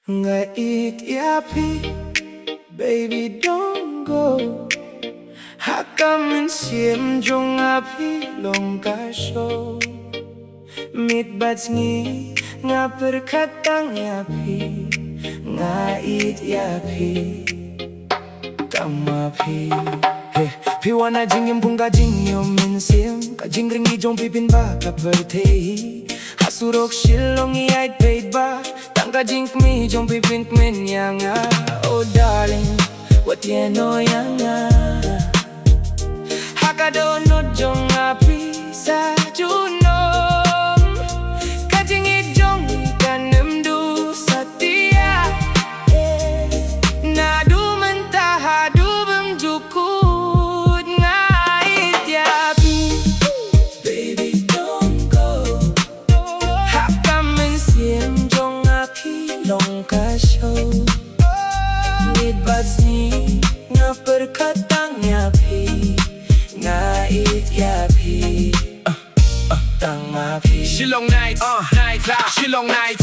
Nga Ieit Iaphi, baby don't go. Haka mynsiem jong long kasho. Miet sngi nga pyrkhat Tang Iaphi, Nga Ieit Iaphi, Tamapi. Piwana jingim bunga jingio mynsiem, ka jingrngi jong pynbha ka pyrthei. Surok Shillong iaid paidbah, Tang jingkhmih jong pynkmen nga. Oh darling, what iehnoh nga. Haka dohnud jong sa junom, ka jingieit jong Naduh satia. Naduh mynta haduh bymjukut. Nga Ieit Iaphi, baby don't go. Haka mynsiem jong long kasho. Miet sngi nga pyrkhat Tang Iaphi, Nga Ieit Iaphi, Tamapi. Shillong night, Shillong night.